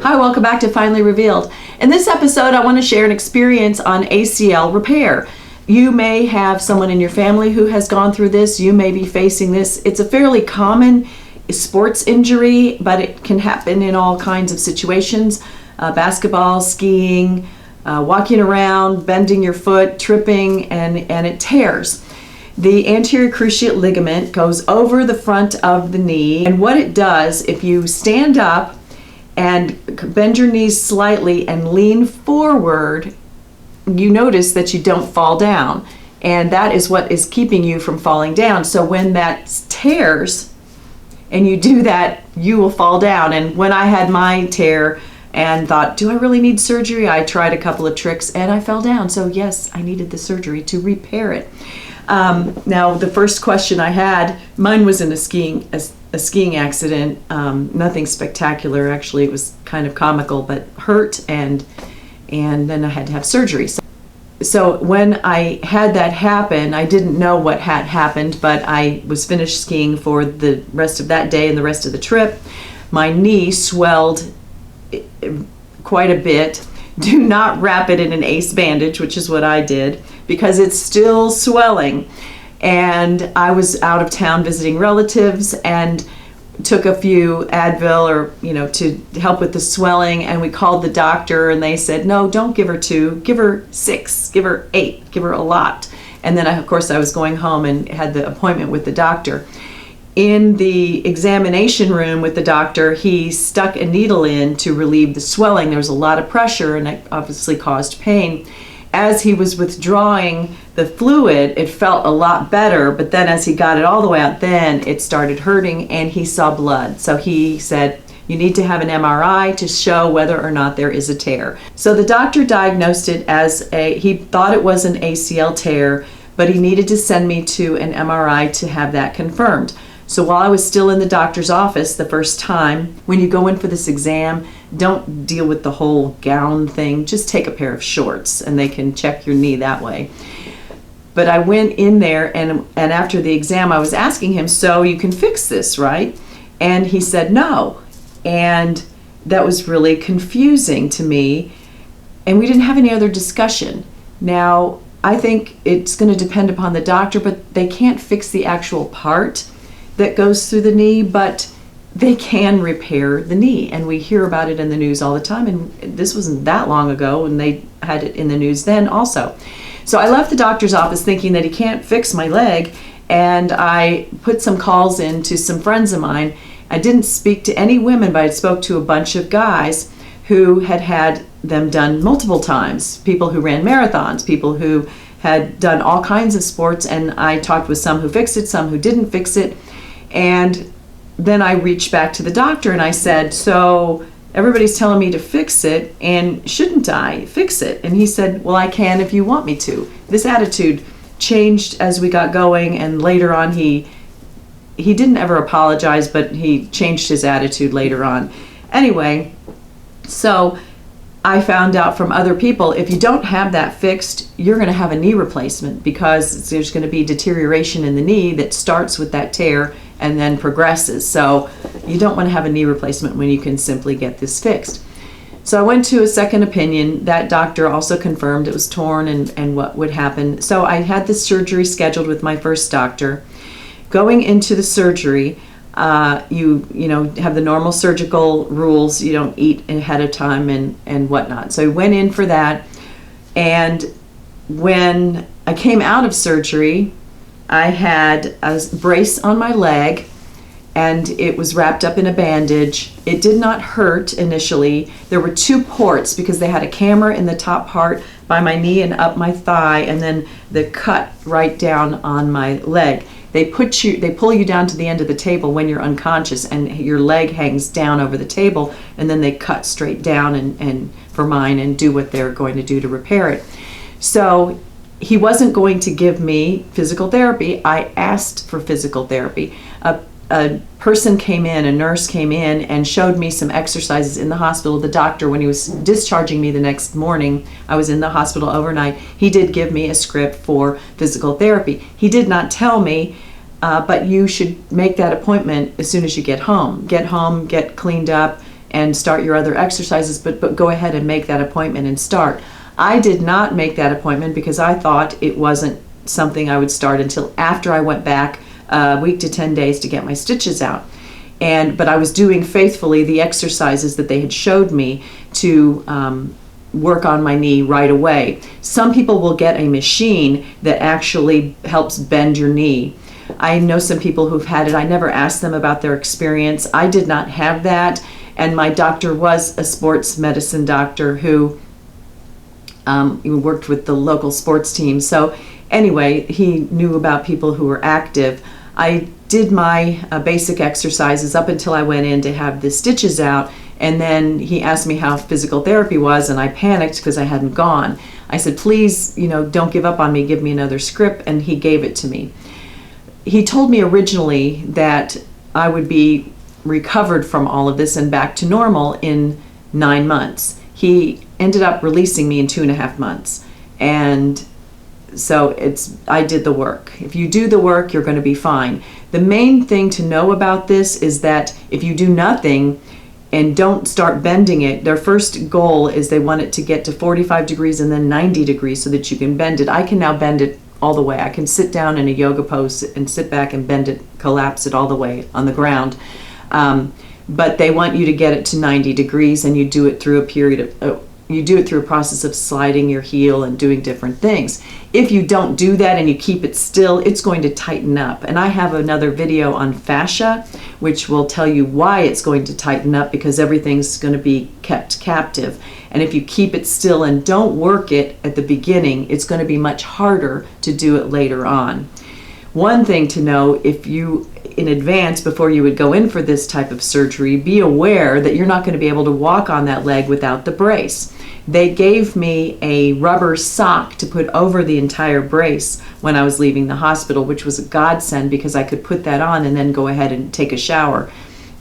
Hi, welcome back to Finally Revealed. In this episode, I want to share an experience on ACL repair. You may have someone in your family who has gone through this. You may be facing this. It's a fairly common sports injury, but it can happen in all kinds of situations. Basketball, skiing, walking around, bending your foot, tripping, and it tears. The anterior cruciate ligament goes over the front of the knee, and what it does, if you stand up and bend your knees slightly and lean forward, you notice that you don't fall down, and that is what is keeping you from falling down. So when that tears and you do that, you will fall down. And when I had my tear and thought, do I really need surgery? I tried a couple of tricks and I fell down. So yes, I needed the surgery to repair it. Now the first question I had, mine was in a skiing accident, nothing spectacular. Actually, it was kind of comical, but hurt, and then I had to have surgery. So when I had that happen, I didn't know what had happened, but I was finished skiing for the rest of that day and the rest of the trip. My knee swelled quite a bit. Do not wrap it in an ACE bandage, which is what I did, because it's still swelling. And I was out of town visiting relatives and took a few Advil to help with the swelling, and we called the doctor and they said, no, don't give her 2, give her 6, give her 8, give her a lot. And then of course I was going home and had the appointment with the doctor. In the examination room with the doctor, he stuck a needle in to relieve the swelling. There was a lot of pressure and it obviously caused pain. As he was withdrawing the fluid, it felt a lot better, but then as he got it all the way out, then it started hurting and he saw blood. So he said, you need to have an MRI to show whether or not there is a tear. So the doctor diagnosed it as he thought it was an ACL tear, but he needed to send me to an MRI to have that confirmed. So while I was still in the doctor's office the first time, when you go in for this exam, don't deal with the whole gown thing. Just take a pair of shorts and they can check your knee that way. But I went in there and after the exam I was asking him, so you can fix this, right? And he said no. And that was really confusing to me. And we didn't have any other discussion. Now, I think it's going to depend upon the doctor, but they can't fix the actual part that goes through the knee, but they can repair the knee, and we hear about it in the news all the time, and this wasn't that long ago, and they had it in the news then also. So I left the doctor's office thinking that he can't fix my leg, and I put some calls in to some friends of mine. I didn't speak to any women, but I spoke to a bunch of guys who had had them done multiple times, people who ran marathons, people who had done all kinds of sports, and I talked with some who fixed it, some who didn't fix it. And then I reached back to the doctor and I said, so everybody's telling me to fix it, and shouldn't I fix it? And he said, well, I can if you want me to. This attitude changed as we got going, and later on he didn't ever apologize, but he changed his attitude later on. Anyway, so I found out from other people, if you don't have that fixed, you're going to have a knee replacement, because there's going to be deterioration in the knee that starts with that tear and then progresses. So you don't want to have a knee replacement when you can simply get this fixed. So I went to a second opinion. That doctor also confirmed it was torn and what would happen. So I had this surgery scheduled with my first doctor. Going into the surgery, you have the normal surgical rules. You don't eat ahead of time and whatnot. So I went in for that, and when I came out of surgery, I had a brace on my leg and it was wrapped up in a bandage. It did not hurt initially. There were 2 ports because they had a camera in the top part by my knee and up my thigh, and then the cut right down on my leg. They pull you down to the end of the table when you're unconscious, and your leg hangs down over the table, and then they cut straight down and for mine and do what they're going to do to repair it. So he wasn't going to give me physical therapy. I asked for physical therapy. A person came in, a nurse came in and showed me some exercises in the hospital. The doctor, when he was discharging me the next morning, I was in the hospital overnight, he did give me a script for physical therapy. He did not tell me, but you should make that appointment as soon as you get home. Get home, get cleaned up, and start your other exercises, but go ahead and make that appointment and start. I did not make that appointment because I thought it wasn't something I would start until after I went back a week to 10 days to get my stitches out. But I was doing faithfully the exercises that they had showed me to work on my knee right away. Some people will get a machine that actually helps bend your knee. I know some people who've had it. I never asked them about their experience. I did not have that, and my doctor was a sports medicine doctor who worked with the local sports team. So anyway, he knew about people who were active. I did my basic exercises up until I went in to have the stitches out, and then he asked me how physical therapy was, and I panicked because I hadn't gone. I said, please, don't give up on me, give me another script, and he gave it to me. He told me originally that I would be recovered from all of this and back to normal in 9 months. He ended up releasing me in 2.5 months, and so I did the work. If you do the work, you're going to be fine. The main thing to know about this is that if you do nothing and don't start bending it, their first goal is they want it to get to 45 degrees and then 90 degrees so that you can bend it. I can now bend it all the way. I can sit down in a yoga pose and sit back and bend it, collapse it all the way on the ground. But they want you to get it to 90 degrees, and you do it through a process of sliding your heel and doing different things. If you don't do that and you keep it still, it's going to tighten up. And I have another video on fascia, which will tell you why it's going to tighten up, because everything's going to be kept captive. And if you keep it still and don't work it at the beginning, it's going to be much harder to do it later on. One thing to know, if you, in advance, before you would go in for this type of surgery, be aware that you're not going to be able to walk on that leg without the brace. They gave me a rubber sock to put over the entire brace when I was leaving the hospital, which was a godsend because I could put that on and then go ahead and take a shower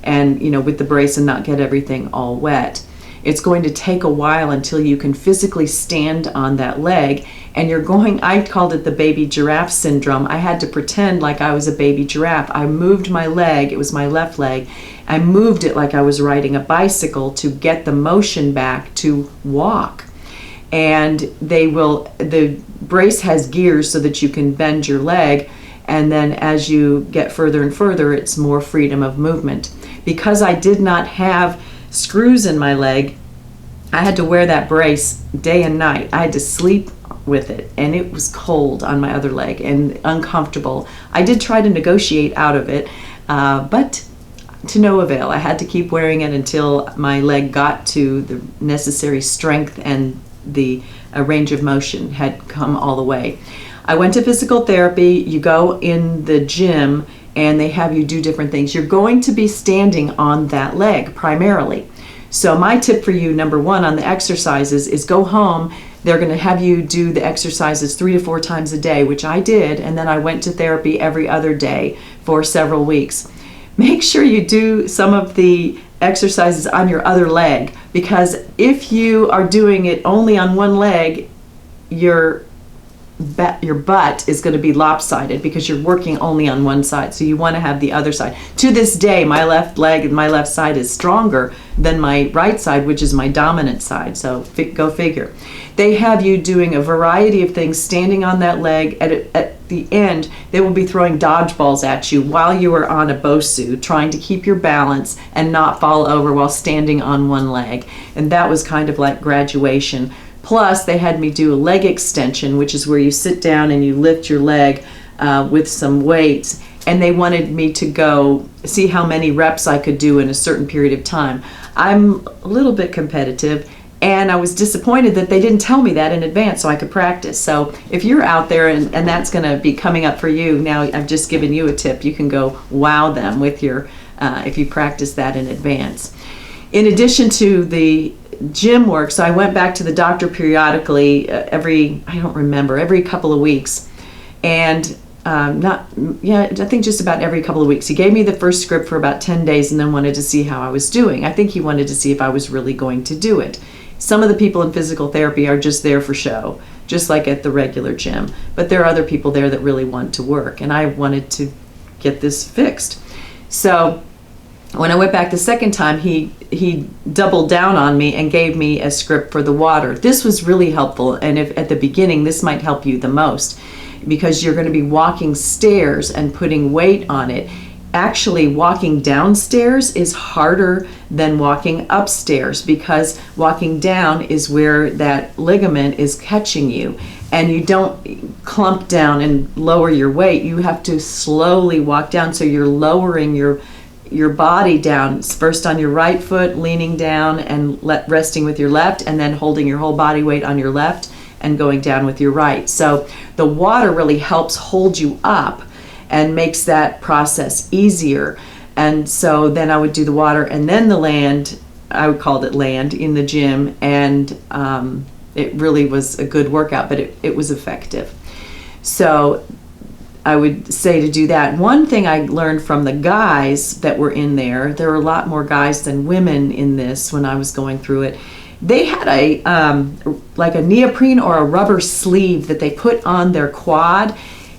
and, with the brace and not get everything all wet. It's going to take a while until you can physically stand on that leg, and I called it the baby giraffe syndrome. I had to pretend like I was a baby giraffe. I moved my leg, it was my left leg, I moved it like I was riding a bicycle to get the motion back to walk. And the brace has gears so that you can bend your leg, and then as you get further and further, it's more freedom of movement. Because I did not have screws in my leg, I had to wear that brace day and night. I had to sleep with it, and it was cold on my other leg and uncomfortable. I did try to negotiate out of it, but to no avail. I had to keep wearing it until my leg got to the necessary strength and the range of motion had come all the way. I went to physical therapy. You go in the gym and they have you do different things. You're going to be standing on that leg primarily. So my tip for you, number one, on the exercises is go home. They're going to have you do the exercises 3 to 4 times a day, which I did, and then I went to therapy every other day for several weeks. Make sure you do some of the exercises on your other leg, because if you are doing it only on one leg, your butt is going to be lopsided because you're working only on one side. So you want to have the other side. To this day, my left leg and my left side is stronger than my right side, which is my dominant side. So go figure. They have you doing a variety of things, standing on that leg. At the end, they will be throwing dodgeballs at you while you are on a Bosu, trying to keep your balance and not fall over while standing on one leg. And that was kind of like graduation. Plus, they had me do a leg extension, which is where you sit down and you lift your leg with some weights. And they wanted me to go see how many reps I could do in a certain period of time. I'm a little bit competitive, and I was disappointed that they didn't tell me that in advance so I could practice. So if you're out there and that's going to be coming up for you, now I've just given you a tip. You can go wow them with your, if you practice that in advance. In addition to the gym work, so I went back to the doctor periodically every couple of weeks, and I think just about every couple of weeks. He gave me the first script for about 10 days and then wanted to see how I was doing. I think he wanted to see if I was really going to do it. Some of the people in physical therapy are just there for show, just like at the regular gym, but there are other people there that really want to work, and I wanted to get this fixed. So When I went back the second time, he doubled down on me and gave me a script for the water. This was really helpful, and if at the beginning, this might help you the most, because you're going to be walking stairs and putting weight on it. Actually, walking downstairs is harder than walking upstairs, because walking down is where that ligament is catching you, and you don't clump down and lower your weight. You have to slowly walk down, so you're lowering your body down, first on your right foot, leaning down and resting with your left, and then holding your whole body weight on your left and going down with your right. So the water really helps hold you up and makes that process easier. And so then I would do the water and then the land, I would call it land, in the gym, and it really was a good workout, but it was effective. So I would say to do that. One thing I learned from the guys that were in there were a lot more guys than women in this when I was going through it. They had like a neoprene or a rubber sleeve that they put on their quad.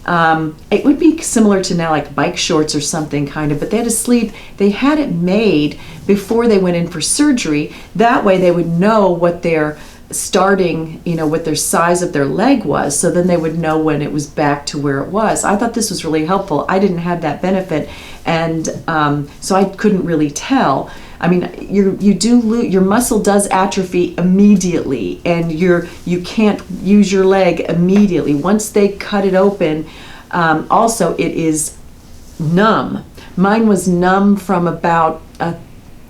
It would be similar to now like bike shorts or something kind of, but they had a sleeve. They had it made before they went in for surgery. That way they would know what their starting, what their size of their leg was, so then they would know when it was back to where it was. I thought this was really helpful. I didn't have that benefit, and so I couldn't really tell. I mean, your muscle does atrophy immediately, and you can't use your leg immediately. Once they cut it open, also it is numb. Mine was numb from about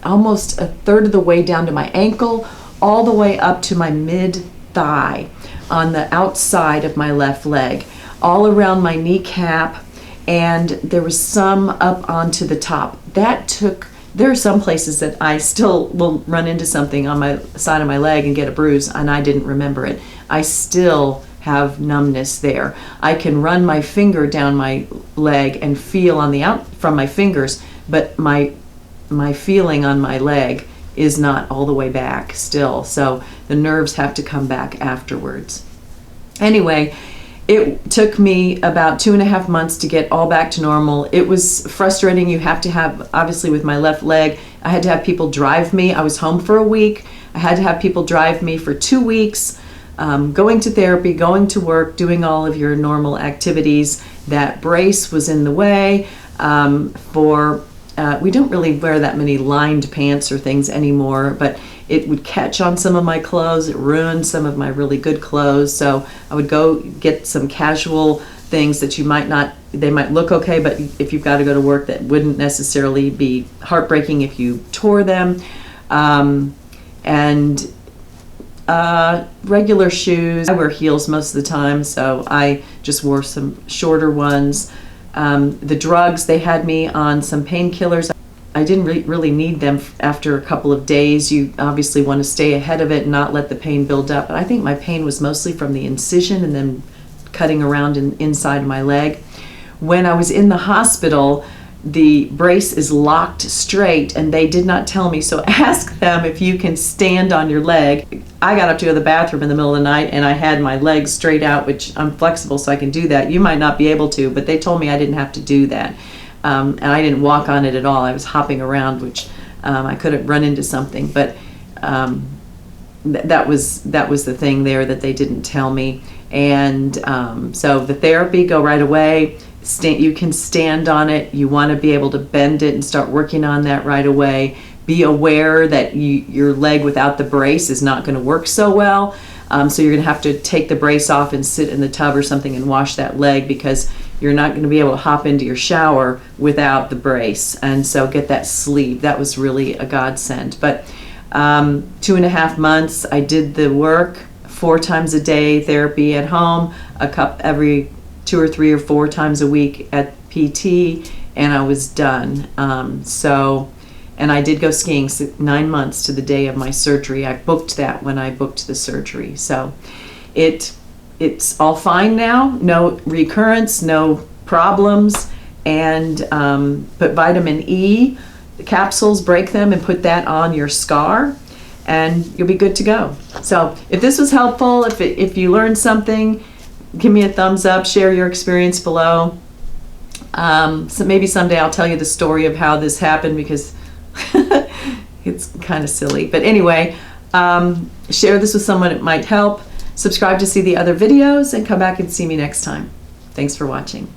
almost a third of the way down to my ankle, all the way up to my mid-thigh on the outside of my left leg, all around my kneecap, and there was some up onto the top. There are some places that I still will run into something on my side of my leg and get a bruise, and I didn't remember it. I still have numbness there. I can run my finger down my leg and feel on the out from my fingers, but my feeling on my leg is not all the way back still. So the nerves have to come back afterwards. Anyway, it took me about 2.5 months to get all back to normal. It was frustrating. You have to have, obviously with my left leg, I had to have people drive me. I was home for a week. I had to have people drive me for 2 weeks, going to therapy, going to work, doing all of your normal activities. That brace was in the way we don't really wear that many lined pants or things anymore, but it would catch on some of my clothes. It ruined some of my really good clothes. So I would go get some casual things that they might look okay, but if you've got to go to work, that wouldn't necessarily be heartbreaking if you tore them. And regular shoes. I wear heels most of the time, so I just wore some shorter ones. The drugs, they had me on some painkillers. I didn't really need them after a couple of days. You obviously want to stay ahead of it and not let the pain build up. But I think my pain was mostly from the incision and then cutting around inside my leg. When I was in the hospital, the brace is locked straight, and they did not tell me, so ask them if you can stand on your leg. I got up to go to the bathroom in the middle of the night, and I had my legs straight out, which I'm flexible, so I can do that. You might not be able to, but they told me I didn't have to do that. And I didn't walk on it at all. I was hopping around, which I could have run into something, but that was the thing there that they didn't tell me. And so the therapy, go right away. You can stand on it. You want to be able to bend it and start working on that right away. Be aware that your leg without the brace is not going to work so well. So you're going to have to take the brace off and sit in the tub or something and wash that leg, because you're not going to be able to hop into your shower without the brace. And so get that sleeve. That was really a godsend. But 2.5 months, I did the work 4 times a day, therapy at home, every 2 or 3 or 4 times a week at PT, and I was done. And I did go skiing 9 months to the day of my surgery. I booked that when I booked the surgery. So it's all fine now, no recurrence, no problems, and put vitamin E capsules, break them, and put that on your scar, and you'll be good to go. So if this was helpful, if you learned something, give me a thumbs up, share your experience below. So maybe someday I'll tell you the story of how this happened, because It's kind of silly. But anyway, share this with someone it might help. Subscribe to see the other videos and come back and see me next time. Thanks for watching.